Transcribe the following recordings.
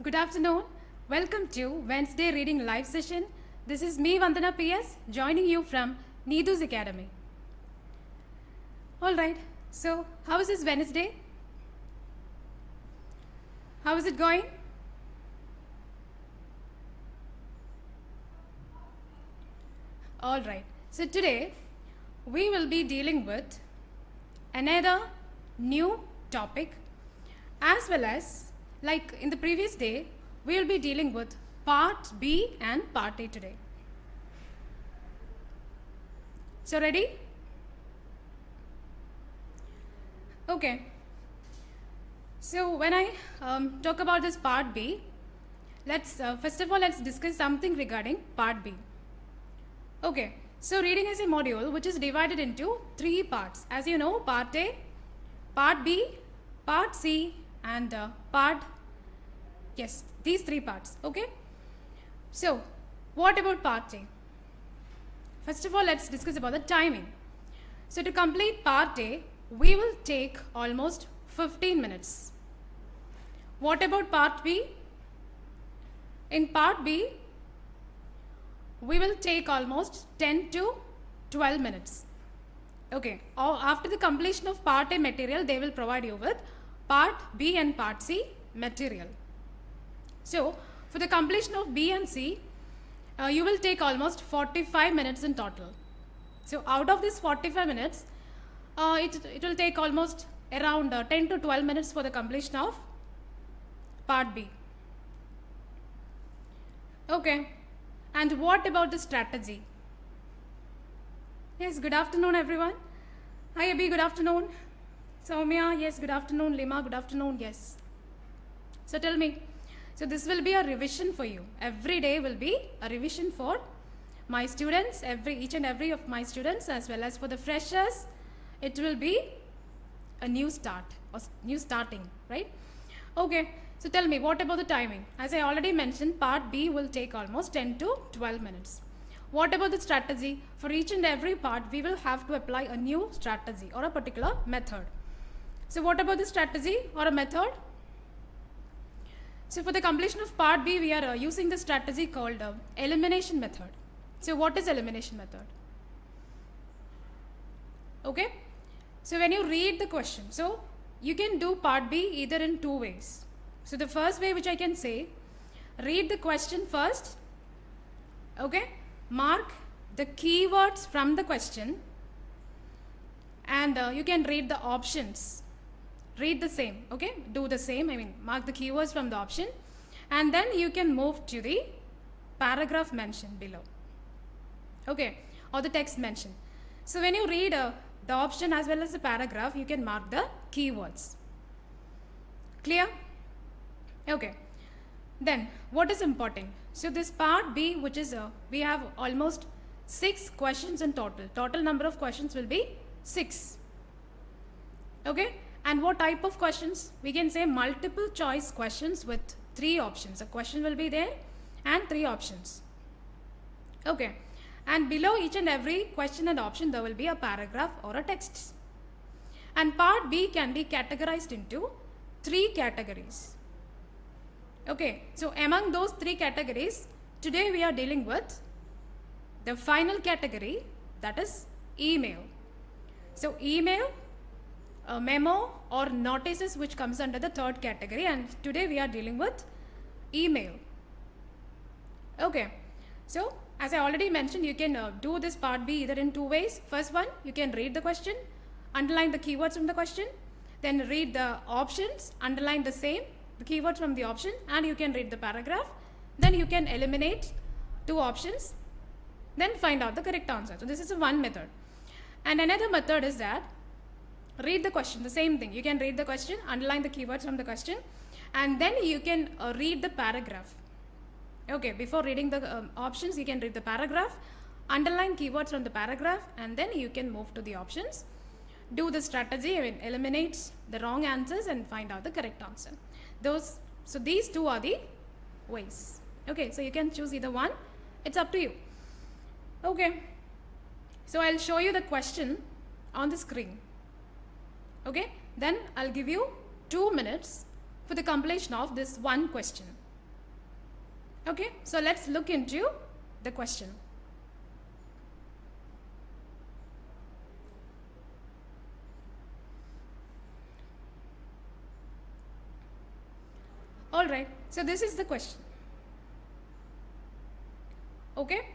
Good afternoon. Welcome to Wednesday Reading Live Session. This is me, Vandana PS, joining you from Needu's Academy. Alright, so how is this Wednesday? How is it going? Alright, so today we will be dealing with another new topic, as well as like in the previous day we will be dealing with part B and part A today. So ready? Okay, so when I talk about this part B, let's first of all let's discuss something regarding part B. Okay, so reading is a module which is divided into three parts. As you know, part A, part B, part C, and these three parts. Okay, so what about part A? First of all, let's discuss about the timing. So to complete part A, we will take almost 15 minutes. What about part B? In part B, we will take almost 10 to 12 minutes. Okay, after the completion of part A material, they will provide you with part B and part C material. So for the completion of B and C, you will take almost 45 minutes in total. So out of this 45 minutes, it will take almost around 10 to 12 minutes for the completion of part B. Okay, and what about the strategy? Yes, good afternoon everyone. Hi Abhi, good afternoon. Soumya, yes, good afternoon. Lima, good afternoon, yes. So tell me, so this will be a revision for you. Every day will be a revision for my students, each and every of my students, as well as for the freshers. It will be a new start or new starting, right? Okay, so tell me, what about the timing? As I already mentioned, part B will take almost 10 to 12 minutes. What about the strategy? For each and every part, we will have to apply a new strategy or a particular method. So what about the strategy or a method? So for the completion of part B, we are using the strategy called elimination method. So what is elimination method? Okay, so when you read the question, so you can do part B either in two ways. So the first way which I can say, read the question first, okay, mark the keywords from the question, and you can read the options. Read the same, okay, do the same, mark the keywords from the option, and then you can move to the paragraph mentioned below, okay, or the text mentioned. So when you read the option as well as the paragraph, you can mark the keywords. Clear? Okay, then what is important? So this part B, which is we have almost 6 questions in total number of questions will be 6. Okay, and what type of questions? We can say multiple choice questions with 3 options. A question will be there and 3 options. Okay, and below each and every question and option there will be a paragraph or a text. And part B can be categorized into 3 categories. Okay, so among those 3 categories, today we are dealing with the final category, that is email. So email, memo or notices, which comes under the 3rd category, and today we are dealing with email. Okay, so as I already mentioned, you can do this part B either in 2 ways. First one, you can read the question, underline the keywords from the question, then read the options, underline the same, the keywords from the option, and you can read the paragraph. Then you can eliminate 2 options, then find out the correct answer. So this is one method. And another method is that read the question, the same thing. You can read the question, underline the keywords from the question, and then you can read the paragraph. Okay, before reading the options, you can read the paragraph, underline keywords from the paragraph, and then you can move to the options. Do the strategy, eliminate the wrong answers and find out the correct answer. So these 2 are the ways. Okay, so you can choose either one. It's up to you. Okay, so I'll show you the question on the screen. Okay, then I'll give you 2 minutes for the completion of this one question. Okay, so let's look into the question. All right, so this is the question. Okay.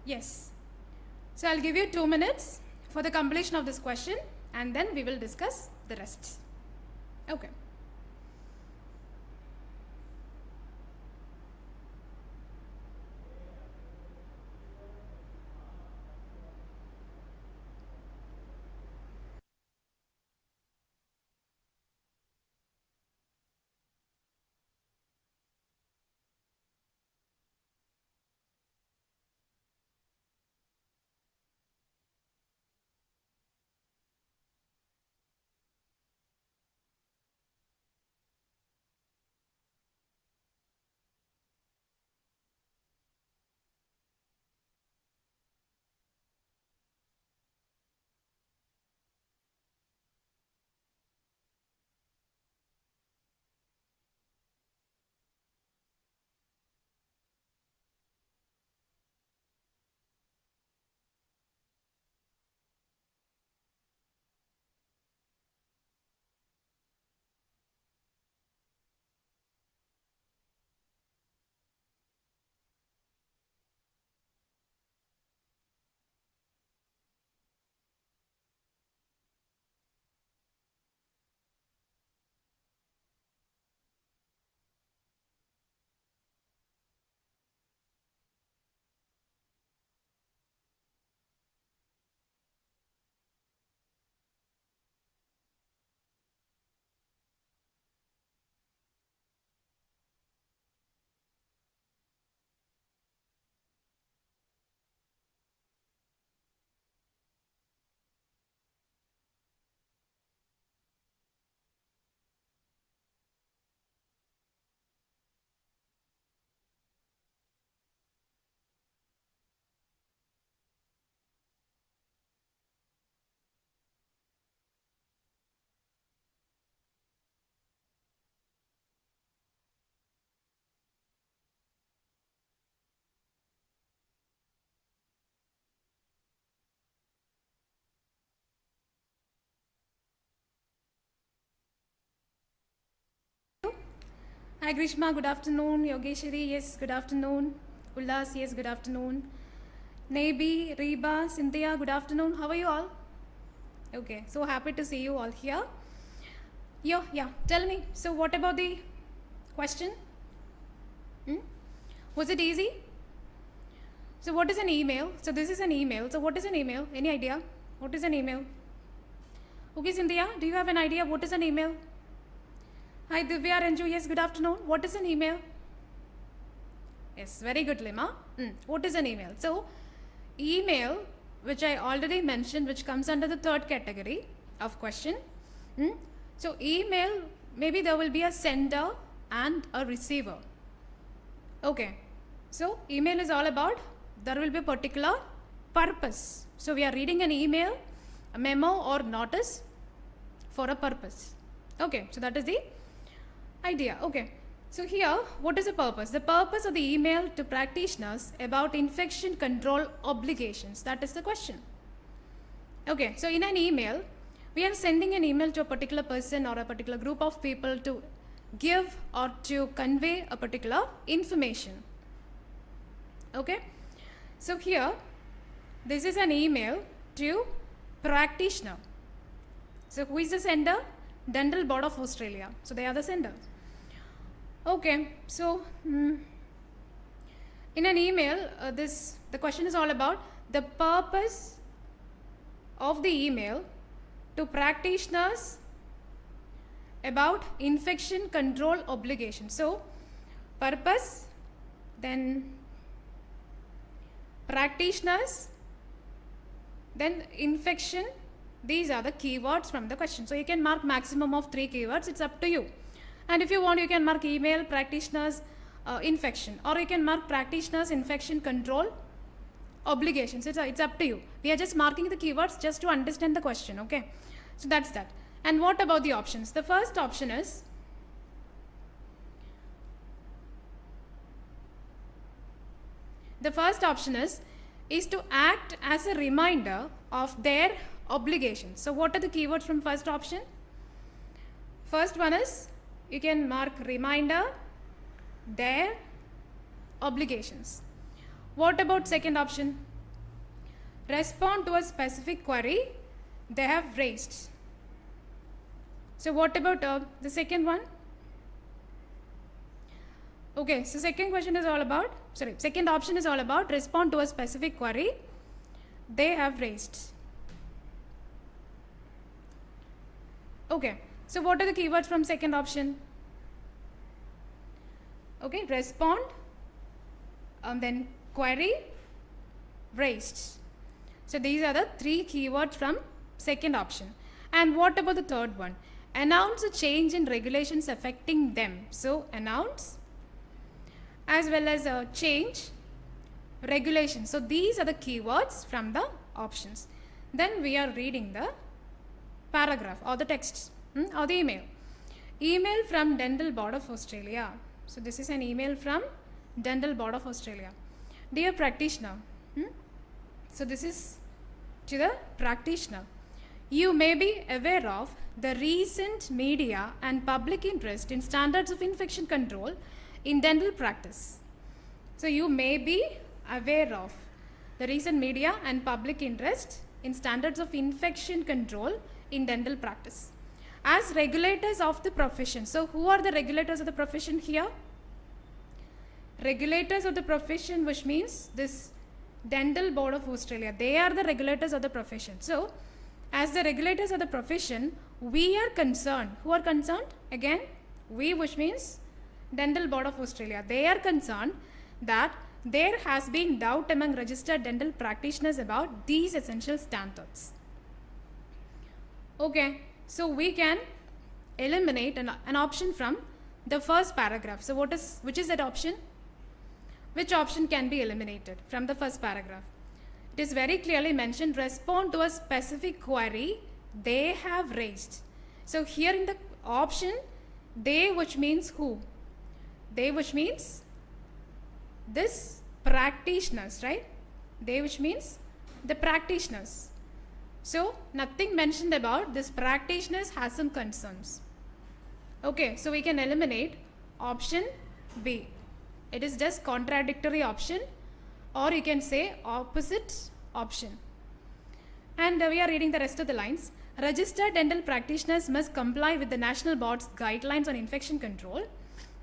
Yes. So I'll give you 2 minutes for the completion of this question and then we will discuss the rest. Okay. Hi Grishma, good afternoon. Yogeshwari, yes, good afternoon. Ullas, yes, good afternoon. Nebi, Reba, Cynthia, good afternoon. How are you all? Okay, so happy to see you all here. Yeah, tell me. So, what about the question? Was it easy? So, what is an email? So, this is an email. So, what is an email? Any idea? What is an email? Okay, Cynthia, do you have an idea? What is an email? Hi, Divya, Ranju, yes, good afternoon. What is an email? Yes, very good, Lima. What is an email? So, email, which I already mentioned, which comes under the third category of question. So, email, maybe there will be a sender and a receiver. Okay, so email is all about, there will be a particular purpose. So, we are reading an email, a memo or notice for a purpose. Okay, so that is the idea. Okay, so here, what is the purpose? The purpose of the email to practitioners about infection control obligations. That is the question. Okay, so in an email, we are sending an email to a particular person or a particular group of people to give or to convey a particular information. Okay, so here, this is an email to practitioner. So who is the sender? Dental Board of Australia. So they are the sender. Okay, so in an email, the question is all about the purpose of the email to practitioners about infection control obligations. So purpose, then practitioners, then infection. These are the keywords from the question. So you can mark maximum of 3 keywords. It's up to you. And if you want, you can mark email, practitioners, infection, or you can mark practitioners, infection control obligations. It's up to you. We are just marking the keywords just to understand the question. Okay, so that's that. And what about the options? The first option is to act as a reminder of their obligations. So what are the keywords from first option? First one is, you can mark reminder, their obligations. What about second option? Respond to a specific query they have raised. So what about the second one? Okay, so second option is all about respond to a specific query they have raised. Okay, so what are the keywords from second option? Okay, respond, then query, raised. So these are the three keywords from second option. And what about the third one? Announce a change in regulations affecting them. So announce as well as a change regulation. So these are the keywords from the options. Then we are reading the paragraph or the text or the email. Email from Dental Board of Australia. So this is an email from Dental Board of Australia. Dear practitioner, so this is to the practitioner. You may be aware of the recent media and public interest in standards of infection control in dental practice. So you may be aware of the recent media and public interest in standards of infection control in dental practice. As regulators of the profession, so who are the regulators of the profession here? Regulators of the profession, which means this Dental Board of Australia, they are the regulators of the profession. So as the regulators of the profession, we are concerned. Who are concerned? Again, we, which means Dental Board of Australia. They are concerned that there has been doubt among registered dental practitioners about these essential standards. Okay, so we can eliminate an option from the first paragraph. So which is that option? Which option can be eliminated from the first paragraph? It is very clearly mentioned, respond to a specific query they have raised. So here in the option, they, which means who? They, which means this practitioners, right? They, which means the practitioners. So nothing mentioned about this practitioners has some concerns. Okay, so we can eliminate option B. It is just contradictory option, or you can say opposite option. And we are reading the rest of the lines. Registered dental practitioners must comply with the National Board's guidelines on infection control.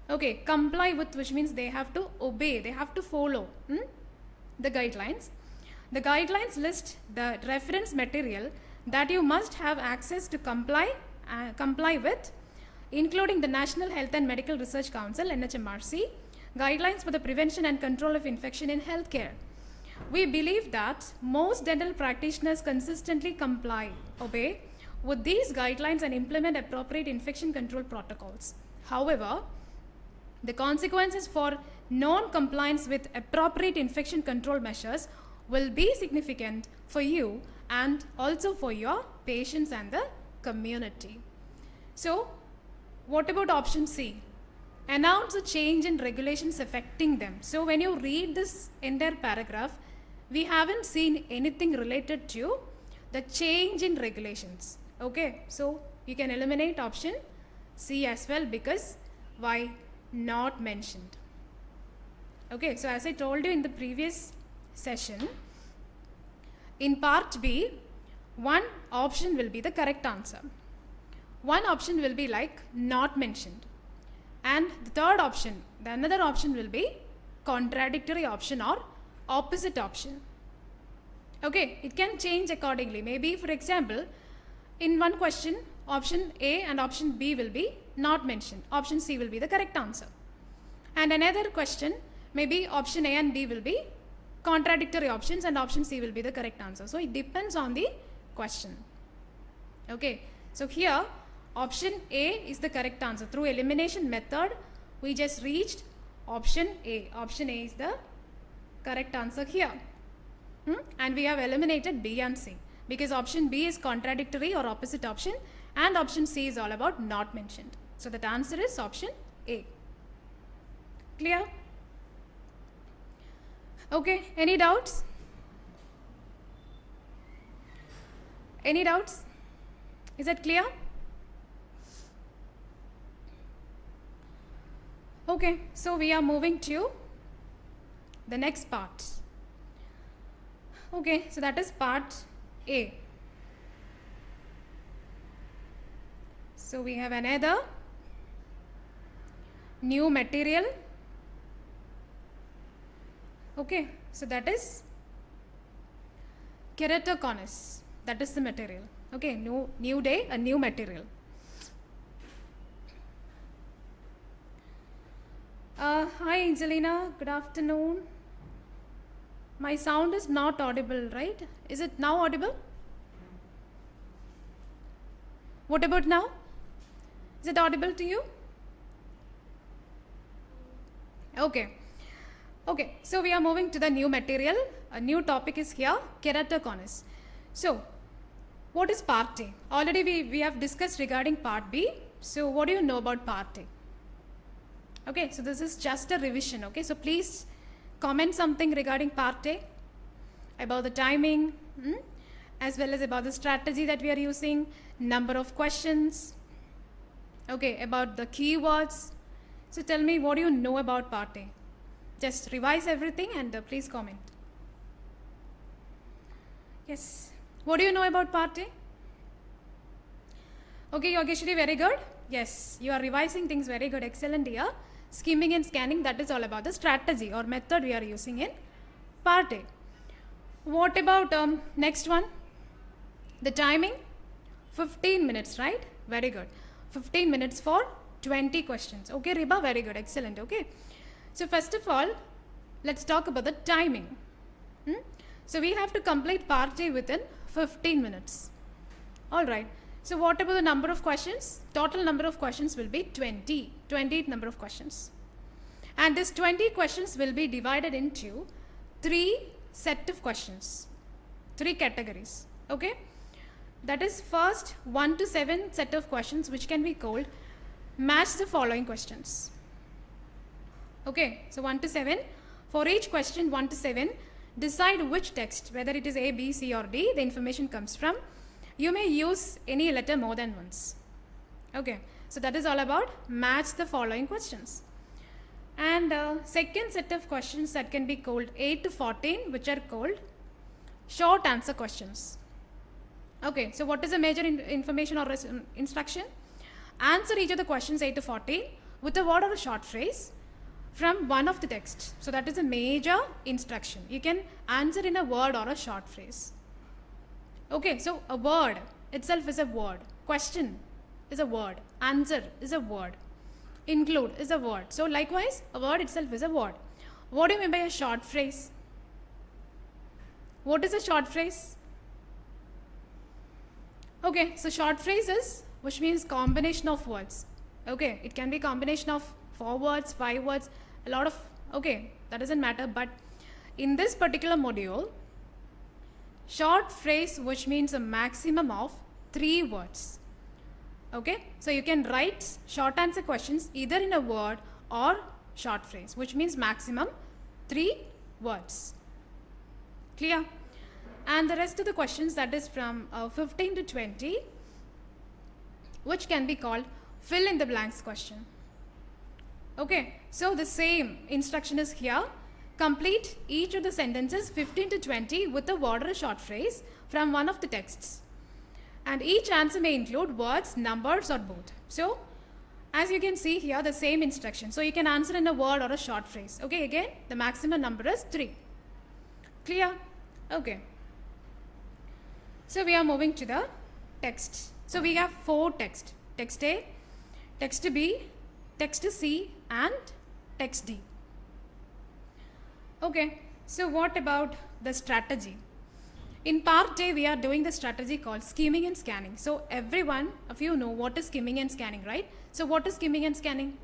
Okay, comply with, which means they have to obey, they have to follow the guidelines. The guidelines list the reference material that you must have access to comply with, including the National Health and Medical Research Council, NHMRC, guidelines for the prevention and control of infection in healthcare. We believe that most dental practitioners consistently obey with these guidelines and implement appropriate infection control protocols. However, the consequences for non-compliance with appropriate infection control measures will be significant for you and also for your patients and the community. So, what about option C? Announce a change in regulations affecting them. So when you read this entire paragraph, we haven't seen anything related to the change in regulations. Okay, so you can eliminate option C as well, because why? Not mentioned. Okay, so as I told you in the previous session, in part B, one option will be the correct answer. One option will be like not mentioned. And the third option, the another option will be contradictory option or opposite option. Okay, it can change accordingly. Maybe, for example, in one question, option A and option B will be not mentioned. Option C will be the correct answer. And another question, maybe option A and B will be contradictory options and option C will be the correct answer. So it depends on the question. Okay, so here option A is the correct answer. Through elimination method, we just reached option A. Option A is the correct answer here. And we have eliminated B and C because option B is contradictory or opposite option And option C is all about not mentioned. So that answer is option A. Clear? Okay, any doubts? Any doubts? Is that clear? Okay, so we are moving to the next part. Okay, so that is part A. So we have another new material. Okay, so that is keratoconus. That is the material. Okay, new day, a new material. Hi Angelina, good afternoon. My sound is not audible, right? Is it now audible? What about now? Is it audible to you? Okay. Okay, so we are moving to the new material. A new topic is here, keratoconus. So, what is part A? Already we have discussed regarding part B. So, what do you know about part A? Okay, so this is just a revision. Okay, so please comment something regarding part A, about the timing, as well as about the strategy that we are using, number of questions, okay, about the keywords. So tell me, what do you know about part A? Just revise everything and please comment. Yes, what do you know about part A? Okay, Yogeshwari, very good. Yes, you are revising things very good, excellent here. Skimming and scanning, that is all about the strategy or method we are using in part A. What about next one? The timing? 15 minutes, right? Very good. 15 minutes for 20 questions. Okay, Riba, very good, excellent. Okay. So first of all, let's talk about the timing. So we have to complete part A within 15 minutes. All right. So what about the number of questions? Total number of questions will be 20 number of questions. And this 20 questions will be divided into 3 set of questions, 3 categories. Okay. That is first 1 to 7 set of questions which can be called match the following questions. Okay. So 1 to 7. For each question 1 to 7, decide which text, whether it is A, B, C or D, the information comes from. You may use any letter more than once. Okay, so that is all about match the following questions. And second set of questions that can be called 8 to 14, which are called short answer questions. Okay, so what is the major information or instruction? Answer each of the questions 8 to 14 with a word or a short phrase from one of the texts. So that is a major instruction. You can answer in a word or a short phrase. Okay, so a word itself is a word. Question is a word. Answer is a word. Include is a word. So likewise, a word itself is a word. What do you mean by a short phrase? What is a short phrase? Okay, so short phrase is, which means combination of words. Okay, it can be combination of 4 words, 5 words, a lot of, okay, that doesn't matter. But in this particular module, short phrase which means a maximum of 3 words. Okay, so you can write short answer questions either in a word or short phrase, which means maximum 3 words. Clear? And the rest of the questions, that is from 15 to 20, which can be called fill in the blanks question. Okay, so the same instruction is here. Complete each of the sentences 15 to 20 with a word or a short phrase from one of the texts. And each answer may include words, numbers or both. So, as you can see here, the same instruction. So, you can answer in a word or a short phrase. Okay, again, the maximum number is 3. Clear? Okay. So, we are moving to the text. So, we have 4 texts. Text A, text B, text C and text D. Okay, so what about the strategy? In part A, we are doing the strategy called skimming and scanning. So every one of you know what is skimming and scanning, right? So what is skimming and scanning?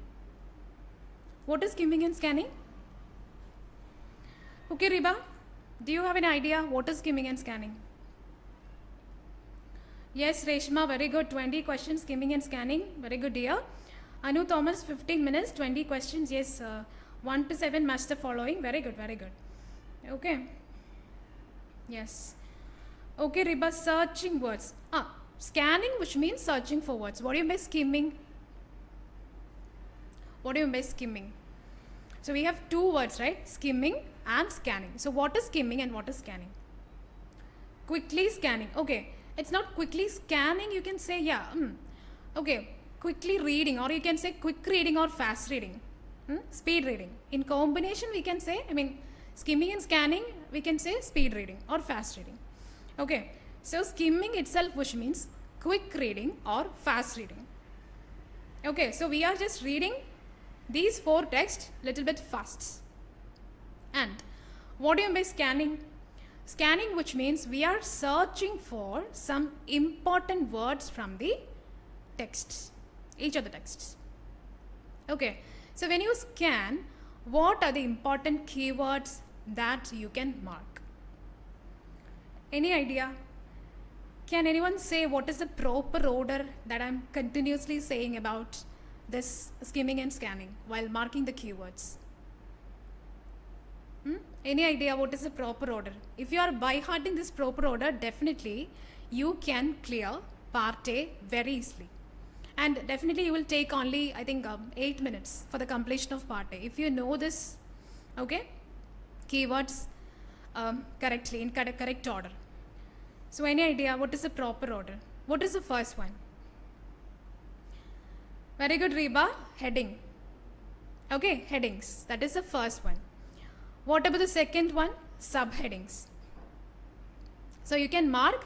What is skimming and scanning? Okay, Riba, do you have an idea what is skimming and scanning? Yes, Reshma, very good. 20 questions, skimming and scanning. Very good, dear. Anu Thomas, 15 minutes, 20 questions. Yes, 1 to 7 match the following. Very good, very good. Okay. Yes. Okay, Riba, searching words. Scanning, which means searching for words. What do you mean by skimming? What do you mean by skimming? So we have two words, right? Skimming and scanning. So what is skimming and what is scanning? Quickly scanning. Okay. It's not quickly scanning. You can say, yeah. Okay. Quickly reading, or you can say quick reading or fast reading. Speed reading. In combination, we can say, skimming and scanning, we can say speed reading or fast reading. Okay. So skimming itself, which means quick reading or fast reading. Okay. So we are just reading these 4 texts little bit fast. And what do you mean by scanning? Scanning, which means we are searching for some important words from the texts, each of the texts. Okay, so when you scan, what are the important keywords that you can mark? Any idea? Can anyone say what is the proper order that I'm continuously saying about this skimming and scanning while marking the keywords? Any idea what is the proper order? If you are by hearting this proper order, definitely you can clear part A very easily. And definitely you will take only, I think, 8 minutes for the completion of part A. If you know this, okay, keywords correctly, in correct order. So any idea what is the proper order? What is the first one? Very good, Reba. Heading. Okay, headings. That is the first one. What about the second one? Subheadings. So you can mark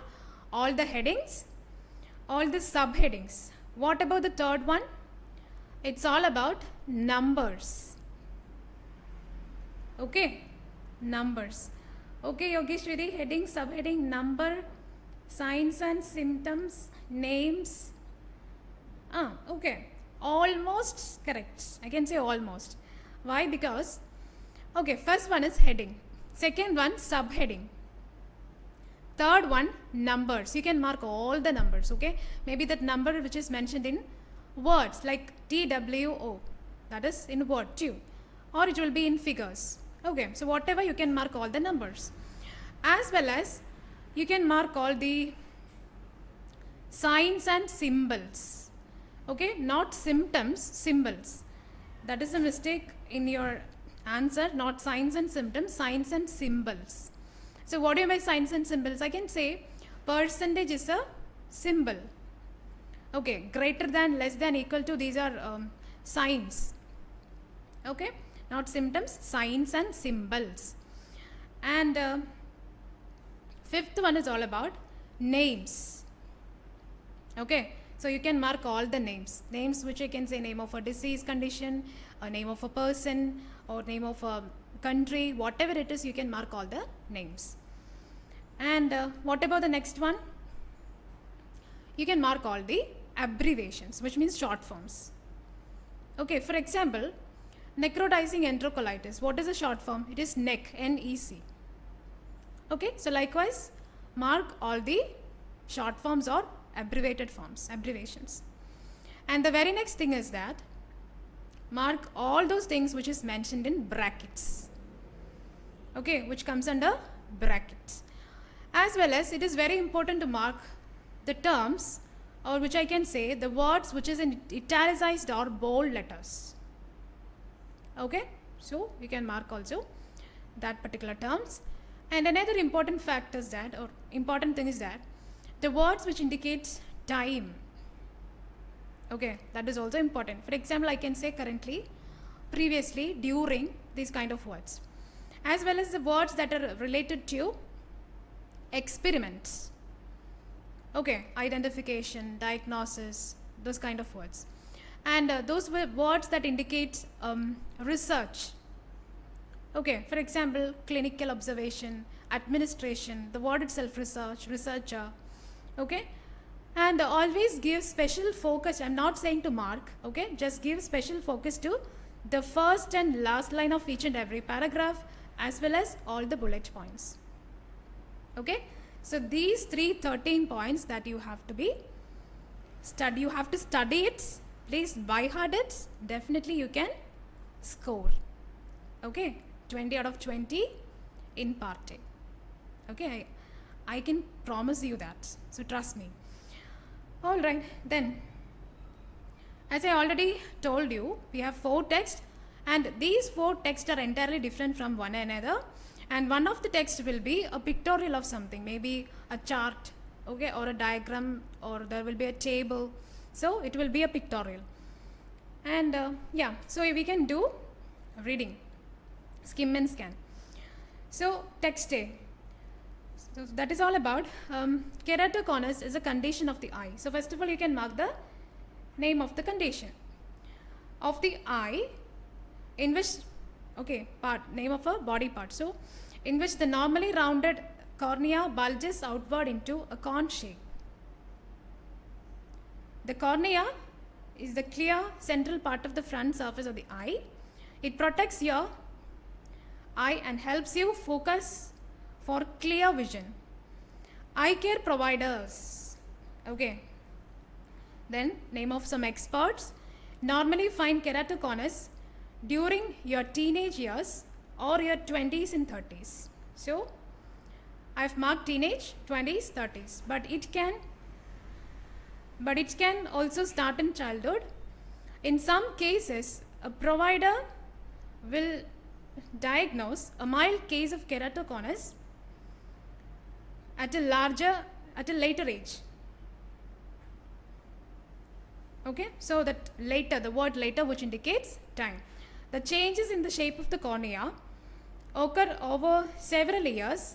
all the headings, all the subheadings. What about the third one? It's all about numbers. Okay, numbers. Okay, Yogeshwari, heading, subheading, number, signs and symptoms, names. Okay, almost correct. I can say almost. Why? Because, okay, first one is heading. Second one, subheading. Third one, numbers. You can mark all the numbers, okay? Maybe that number which is mentioned in words like TWO. That is in word too. Or it will be in figures. Okay, so whatever you can mark all the numbers. As well as you can mark all the signs and symbols. Okay, not symptoms, symbols. That is a mistake in your answer, not signs and symptoms, signs and symbols. So what do you mean by signs and symbols? I can say percentage is a symbol. Okay, greater than, less than, equal to, these are signs. Okay, not symptoms, signs and symbols. And fifth one is all about names. Okay, so you can mark all the names. Names which I can say name of a disease condition, a name of a person, or name of a country, whatever it is, you can mark all the names. And what about the next one? You can mark all the abbreviations, which means short forms. Okay, for example, necrotizing enterocolitis. What is the short form? It is NEC, N-E-C. Okay, so likewise, mark all the short forms or abbreviated forms, abbreviations. And the very next thing is that mark all those things which is mentioned in brackets. Okay, which comes under brackets. As well as it is very important to mark the terms, or which I can say the words which is in italicized or bold letters. Okay, so you can mark also that particular terms. And another important fact is that, or important thing is that, the words which indicate time. Okay, that is also important. For example, I can say currently, previously, during, these kind of words. As well as the words that are related to experiments. Okay, identification, diagnosis, those kind of words. And those were words that indicate research. Okay, for example, clinical observation, administration, the word itself research, researcher. Okay, and always give special focus. I'm not saying to mark, okay, just give special focus to the first and last line of each and every paragraph, as well as all the bullet points. Okay, So these 13 points that you have to be study, you have to study it, please by heart it, definitely you can score. Okay, 20 out of 20 in part A. Okay, I can promise you that, so trust me. All right, then as I already told you, we have 4 texts, and these 4 texts are entirely different from one another, and one of the texts will be a pictorial of something, maybe a chart, okay, or a diagram, or there will be a table, so it will be a pictorial. And yeah, so we can do reading, skim and scan. So text A, so that is all about keratoconus is a condition of the eye. So first of all, you can mark the name of the condition of the eye in which, okay, part, name of a body part, so in which the normally rounded cornea bulges outward into a cone shape. The cornea is the clear central part of the front surface of the eye. It protects your eye and helps you focus for clear vision. Eye care providers, okay, then name of some experts, normally find keratoconus during your teenage years or your 20s and 30s. So I've marked teenage, 20s, 30s, but it can also start in childhood. In some cases, a provider will diagnose a mild case of keratoconus at a later age. Okay, so that later, the word later, which indicates time. The changes in the shape of the cornea occur over several years,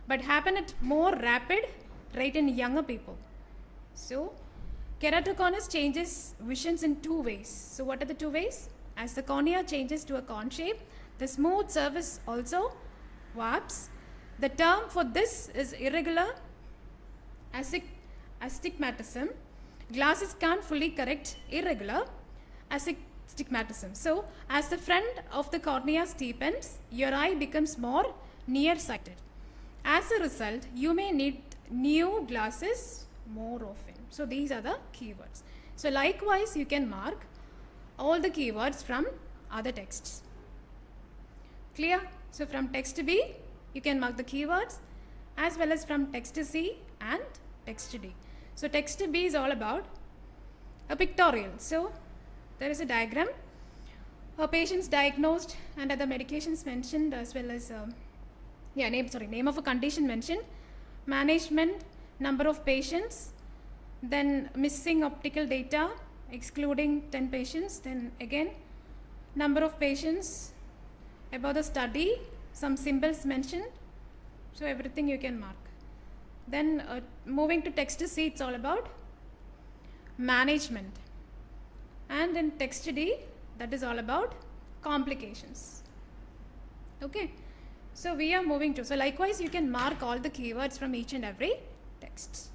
but happen at more rapid rate in younger people. So keratoconus changes visions in 2 ways. So what are the 2 ways? As the cornea changes to a cone shape, the smooth surface also warps. The term for this is irregular astigmatism. Glasses can't fully correct irregular astigmatism. So as the front of the cornea steepens, your eye becomes more nearsighted. As a result, you may need new glasses more often. So these are the keywords. So likewise, you can mark all the keywords from other texts. Clear? So from text B, you can mark the keywords, as well as from text C and text D. So text B is all about a pictorial. So there is a diagram, a patient's diagnosed and other medications mentioned, as well as name of a condition mentioned, management, number of patients, then missing optical data excluding 10 patients, then again number of patients, about the study, some symbols mentioned, so everything you can mark. Then moving to text C, it's all about management, and in text D, that is all about complications. Okay, so we are moving to, so likewise you can mark all the keywords from each and every text.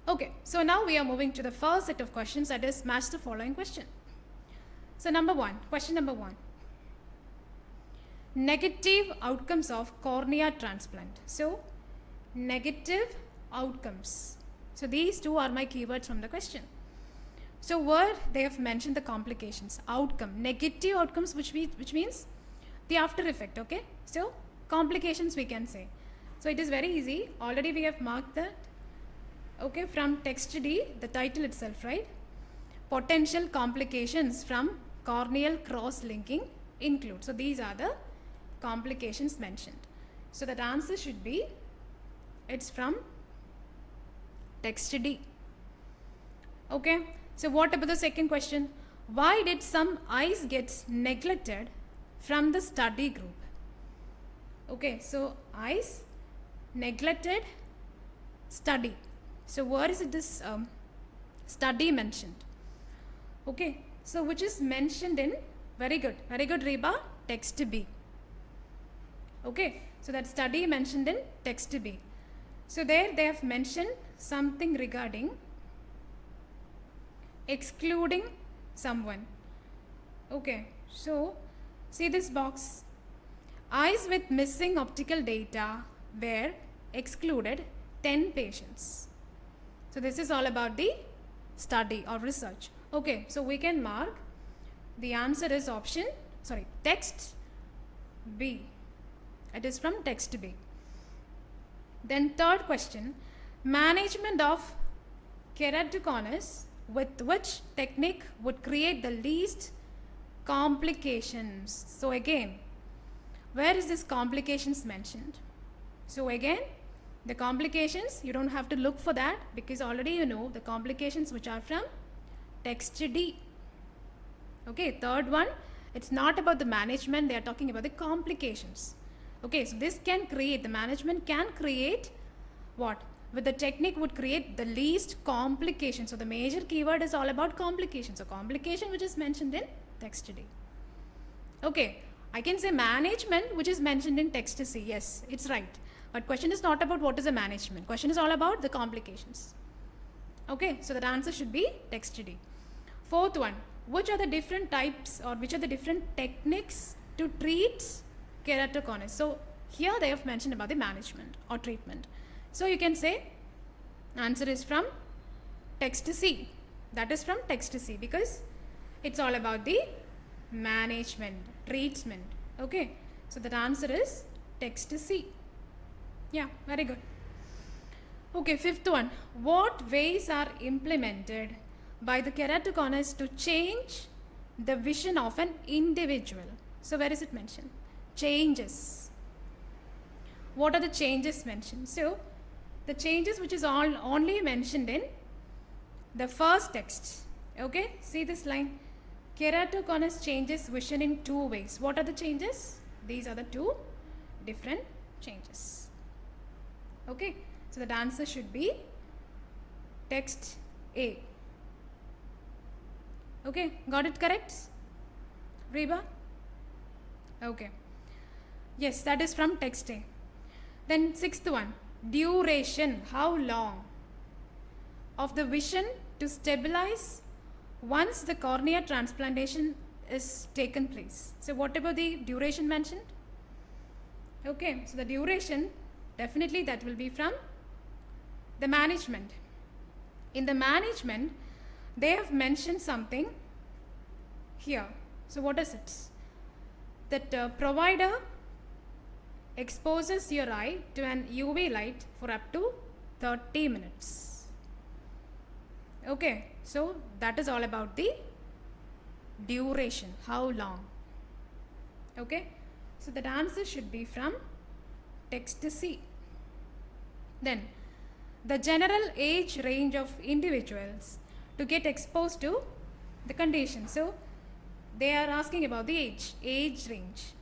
Okay, so now we are moving to the first set of questions, that is match the following question. So question number 1. Negative outcomes of cornea transplant. So negative outcomes. So these 2 are my keywords from the question. So where they have mentioned the complications, outcome, negative outcomes, which means the after effect. Okay, so complications we can say. So it is very easy. Already we have marked that. Okay, from text D, the title itself, right? Potential complications from corneal cross-linking include. So these are the complications mentioned. So that answer should be, it's from text D. Okay, so what about the second question? Why did some eyes get neglected from the study group? Okay, so eyes neglected study. So where is it this study mentioned? Okay, so which is mentioned in, very good Reba, text B. Okay, so that study mentioned in text B. So there they have mentioned something regarding excluding someone. Okay, so see this box. Eyes with missing optical data were excluded 10 patients. So this is all about the study or research. Okay, so we can mark the answer is text B. It is from text B. Then third question, management of keratoconus with which technique would create the least complications? So again, where is this complications mentioned? So again, the complications, you don't have to look for that because already you know the complications which are from text D. Okay, third one, it's not about the management, they are talking about the complications. Okay, so this can create, the management can create what? With the technique would create the least complications. So the major keyword is all about complications. So complication which is mentioned in text D. Okay, I can say management which is mentioned in text C. Yes, it's right. But question is not about what is the management. Question is all about the complications. Okay, so that answer should be text D. Fourth one, which are the different types or which are the different techniques to treat keratoconus? So here they have mentioned about the management or treatment. So you can say answer is from text C. That is from text C because it's all about the management, treatment. Okay, so that answer is text C. Yeah, very good. Okay, fifth one. What ways are implemented by the keratoconus to change the vision of an individual? So where is it mentioned? Changes. What are the changes mentioned? So the changes which is only mentioned in the first text. Okay, see this line. Keratoconus changes vision in two ways. What are the changes? These are the two different changes. Okay, so the answer should be text A. Okay, got it correct? Reba? Okay. Yes, that is from text A. Then sixth one, duration, how long of the vision to stabilize once the cornea transplantation is taken place. So what about the duration mentioned? Okay, so the duration, definitely that will be from the management. In the management, they have mentioned something here. So what is it? That provider exposes your eye to an UV light for up to 30 minutes. Okay, so that is all about the duration, how long. Okay, so that answer should be from text C. Then the general age range of individuals to get exposed to the condition. So they are asking about the age range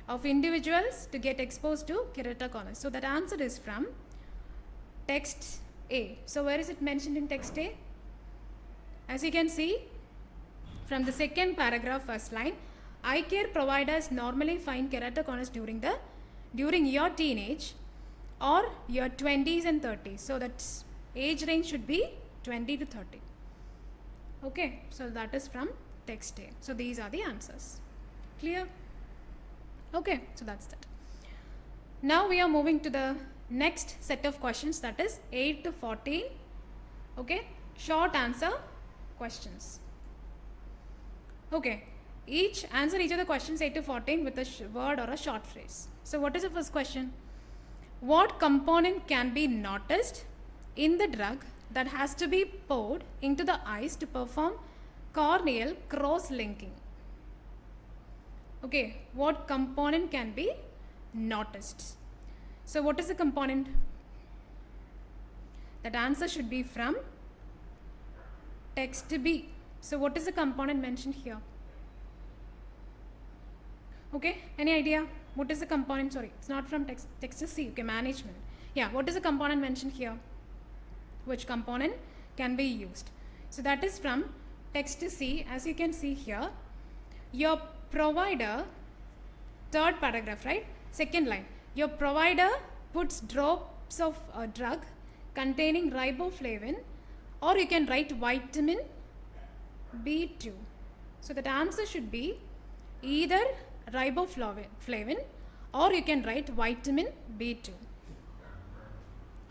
of individuals to get exposed to keratoconus. So that answer is from text A. So where is it mentioned in text A? As you can see from the second paragraph, first line, eye care providers normally find keratoconus during your teenage or your 20s and 30s. So that's age range should be 20 to 30. Okay, so that is from text A. So these are the answers. Clear? Okay, so that's that. Now we are moving to the next set of questions, that is 8 to 14. Okay, short answer questions. Okay, answer each of the questions 8 to 14 with a word or a short phrase. So what is the first question? What component can be noticed in the drug that has to be poured into the eyes to perform corneal cross-linking? Okay, what component can be noticed? So what is the component? That answer should be from text B. So what is the component mentioned here? Okay, any idea? What is the component? Sorry, it's not from text C. Okay, management. Yeah, what is the component mentioned here? Which component can be used? So that is from text C. As you can see here, your provider, third paragraph, right? Second line, your provider puts drops of a drug containing riboflavin, or you can write vitamin B2. So that answer should be either riboflavin or you can write vitamin B2.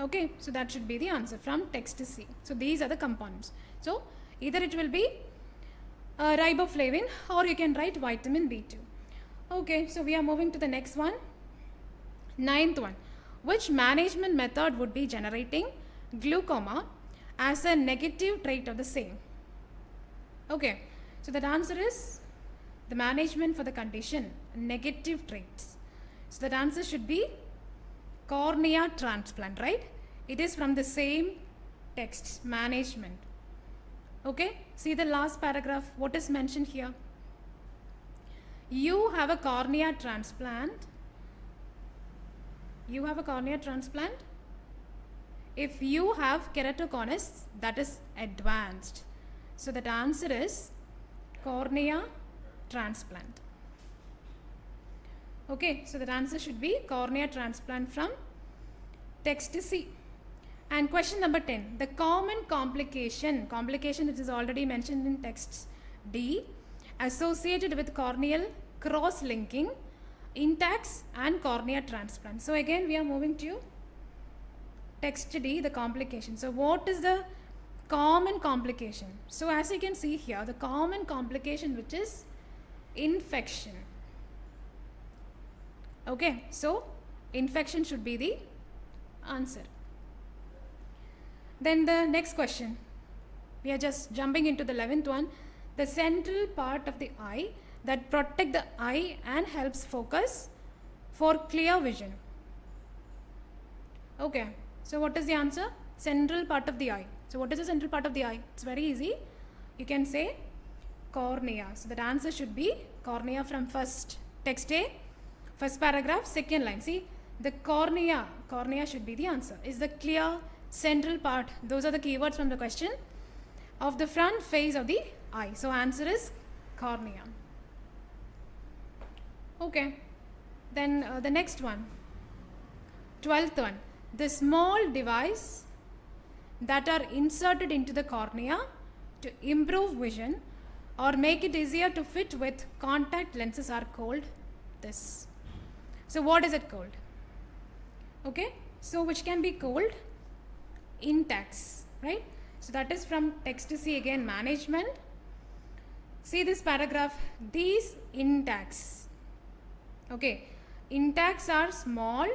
Okay, so that should be the answer from text C. So these are the components. So either it will be riboflavin or you can write vitamin B2. Okay, so we are moving to the next one. Ninth one. Which management method would be generating glaucoma as a negative trait of the same? Okay, so that answer is the management for the condition, negative traits. So that answer should be cornea transplant, right? It is from the same text, management. Okay, see the last paragraph, what is mentioned here? You have a cornea transplant. You have a cornea transplant. If you have keratoconus, that is advanced. So that answer is cornea transplant. Okay, so that answer should be cornea transplant from text C. And question number 10, the common complication which is already mentioned in text D, associated with corneal cross-linking, intacs and cornea transplant. So again we are moving to text D, the complication. So what is the common complication? So as you can see here, the common complication which is infection. Okay, so infection should be the answer. Then the next question, we are just jumping into the 11th one. The central part of the eye that protect the eye and helps focus for clear vision. Okay, so what is the answer? Central part of the eye. So what is the central part of the eye? It's very easy. You can say cornea. So that answer should be cornea from first text A, first paragraph, second line. See, the cornea should be the answer. Is the clear central part. Those are the keywords from the question of the front face of the eye. So answer is cornea. Okay, then the next one, 12th one, the small device that are inserted into the cornea to improve vision or make it easier to fit with contact lenses are called this. So what is it called? Okay, so which can be called intacs, right? So that is from text C again, management. See this paragraph, these intacs. Okay, intacs are small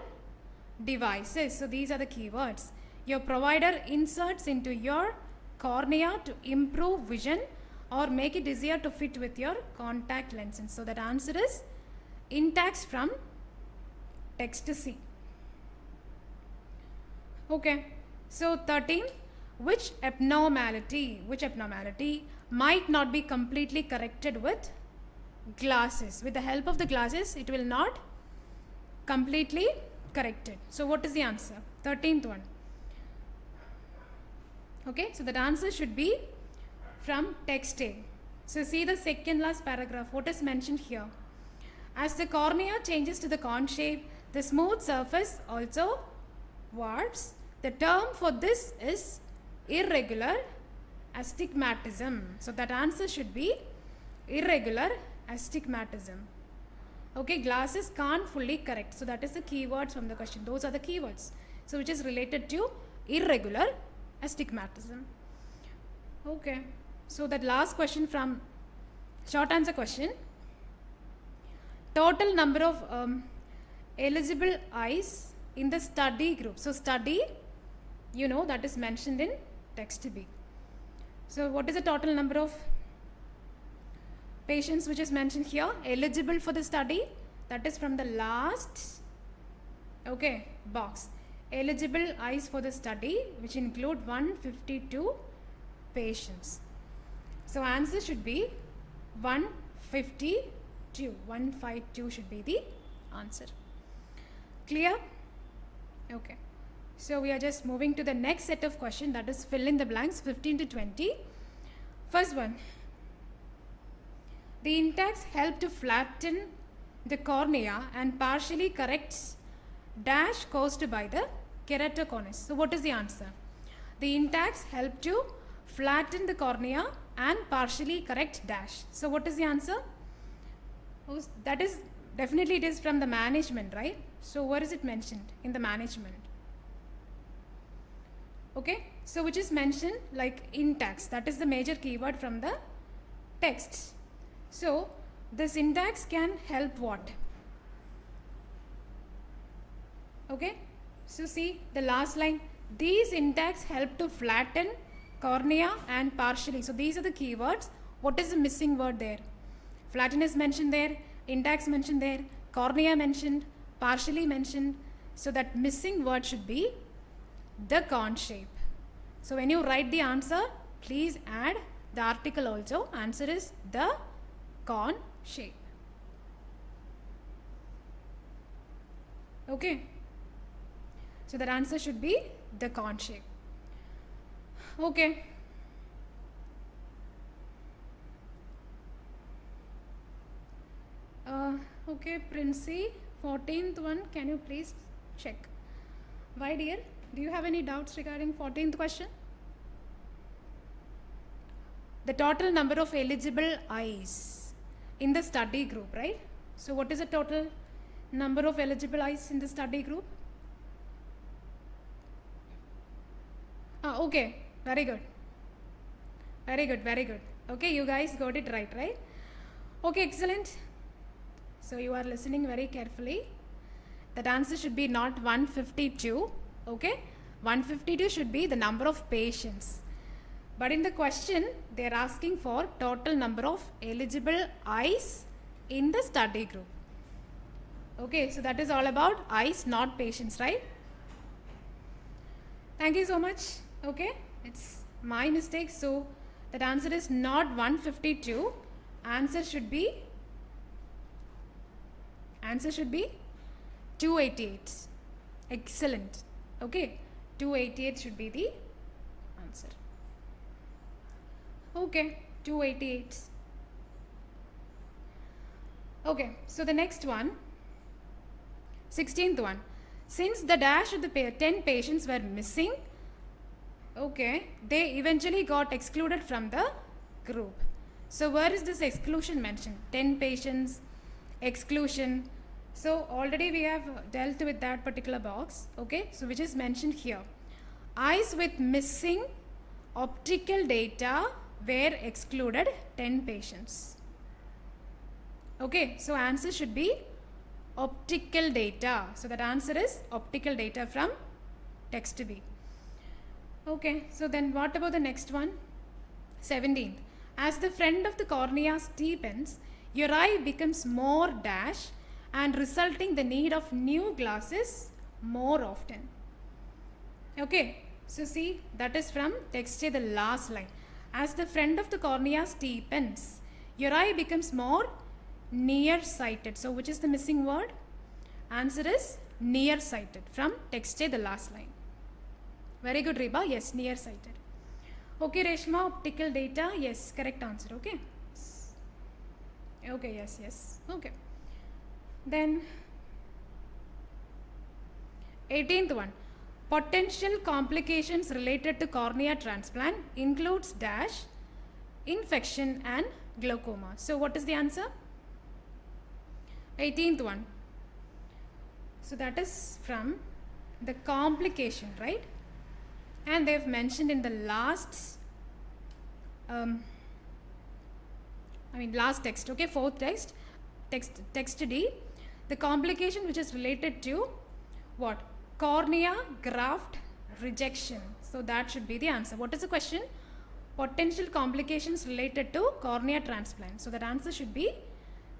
devices. So these are the keywords. Your provider inserts into your cornea to improve vision or make it easier to fit with your contact lenses. So that answer is intacs from text C. Okay, so 13, which abnormality might not be completely corrected with glasses? With the help of the glasses, it will not completely corrected. So what is the answer? 13th one. Okay, so that answer should be from text A. So see the second last paragraph, what is mentioned here? As the cornea changes to the cone shape, the smooth surface also warps. The term for this is irregular astigmatism. So that answer should be irregular astigmatism. Okay, glasses can't fully correct. So that is the keywords from the question. Those are the keywords. So which is related to irregular astigmatism. Okay, so that last question from short answer question. Total number of eligible eyes in the study group. So study, you know, that is mentioned in text B. So what is the total number of patients which is mentioned here eligible for the study? That is from the last box. Eligible eyes for the study, which include 152 patients. So answer should be 152. 152 should be the answer. Clear? Okay. So we are just moving to the next set of questions, that is fill in the blanks, 15 to 20. First one. The intacs help to flatten the cornea and partially corrects dash caused by the keratoconus. So what is the answer? The intacs help to flatten the cornea and partially correct dash. So what is the answer? That is definitely it is from the management, right? So where is it mentioned in the management? Okay, so which is mentioned like syntax, that is the major keyword from the text. So the syntax can help what? Okay, so see the last line, these syntax help to flatten cornea and partially. So these are the keywords. What is the missing word there? Flatten is mentioned there, syntax mentioned there, cornea mentioned, partially mentioned. So that missing word should be the cone shape. So when you write the answer, please add the article also. Answer is the cone shape. Okay. So that answer should be the cone shape. Okay. Okay, Princey, 14th one, can you please check? Why, dear? Do you have any doubts regarding 14th question? The total number of eligible eyes in the study group, right? So what is the total number of eligible eyes in the study group? Okay, very good. Very good, very good. Okay, you guys got it right, right? Okay, excellent. So you are listening very carefully. That answer should be not 152, okay? 152 should be the number of patients. But in the question, they are asking for total number of eligible eyes in the study group. Okay, so that is all about eyes, not patients, right? Thank you so much. Okay, it's my mistake. So that answer is not 152. Answer should be 288. Excellent. Okay, 288 should be the answer. Okay, 288. Okay, so the next one, 16th one. Since the dash of the 10 patients were missing, okay, they eventually got excluded from the group. So where is this exclusion mentioned? 10 patients, exclusion. So already we have dealt with that particular box, okay, so which is mentioned here. Eyes with missing optical data were excluded, 10 patients. Okay, so answer should be optical data. So that answer is optical data from text B. Okay, so then what about the next one? 17th. As the friend of the cornea steepens, your eye becomes more dash and resulting the need of new glasses more often. Okay, so see, that is from text A, the last line. As the friend of the cornea steepens, your eye becomes more nearsighted. So which is the missing word? Answer is nearsighted from text A, the last line. Very good, Reba. Yes, nearsighted. Okay, Reshma, optical data. Yes, correct answer. Okay. Okay, yes. Okay. Then 18th one. Potential complications related to cornea transplant includes dash, infection and glaucoma. So what is the answer? 18th one. So that is from the complication, right? And they've mentioned in the last last text, okay, fourth text D, the complication which is related to what? Cornea graft rejection. So that should be the answer. What is the question? Potential complications related to cornea transplant. So that answer should be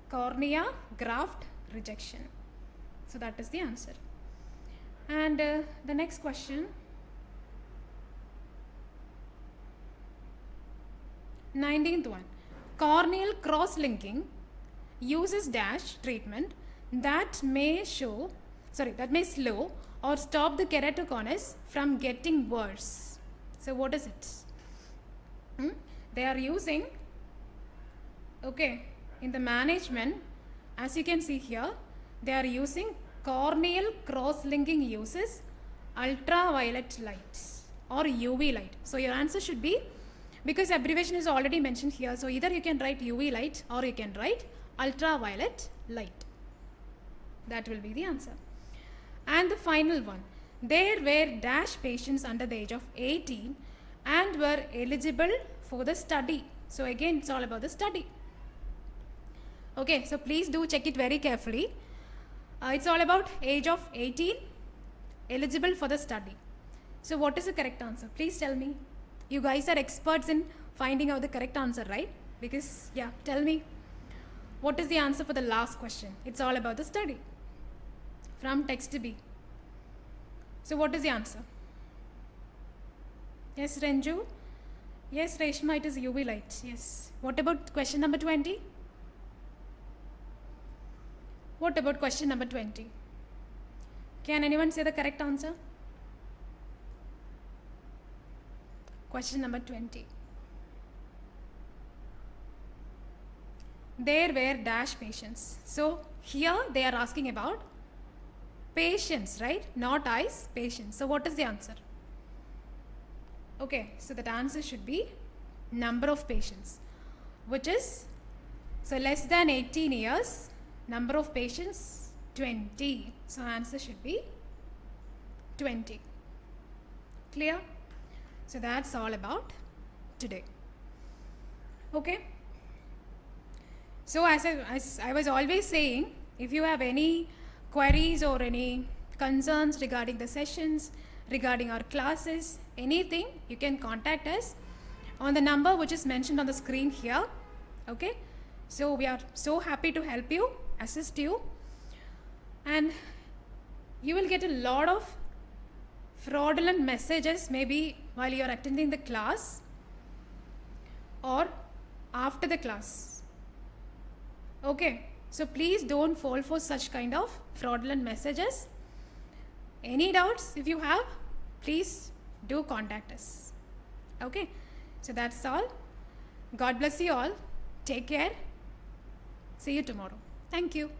cornea graft rejection. So that is the answer. And the next question, 19th one. Corneal cross-linking uses dash treatment that may slow or stop the keratoconus from getting worse. So what is it? They are using, okay, in the management, as you can see here, they are using corneal cross-linking uses ultraviolet light or UV light. So your answer should be, because abbreviation is already mentioned here, so either you can write UV light or you can write ultraviolet light. That will be the answer. And the final one, there were dash patients under the age of 18 and were eligible for the study. So again, it's all about the study. Okay, so please do check it very carefully. It's all about age of 18, eligible for the study. So what is the correct answer? Please tell me. You guys are experts in finding out the correct answer, right? Because, yeah, tell me. What is the answer for the last question? It's all about the study. From text B. So what is the answer? Yes, Renju? Yes, Reshma, it is UV light. Yes. What about question number 20? What about question number 20? Can anyone say the correct answer? Question number 20. There were dash patients. So here they are asking about patients, right? Not eyes, patients. So what is the answer? Okay, so that answer should be number of patients, which is, so less than 18 years, number of patients 20. So answer should be 20. Clear? So that's all about today. Okay. So as I was always saying, if you have any queries or any concerns regarding the sessions, regarding our classes, anything, you can contact us on the number which is mentioned on the screen here. Okay. So we are so happy to help you, assist you, and you will get a lot of fraudulent messages maybe while you are attending the class or after the class. Okay, so please don't fall for such kind of fraudulent messages. Any doubts if you have, please do contact us. Okay, so that's all. God bless you all. Take care. See you tomorrow. Thank you.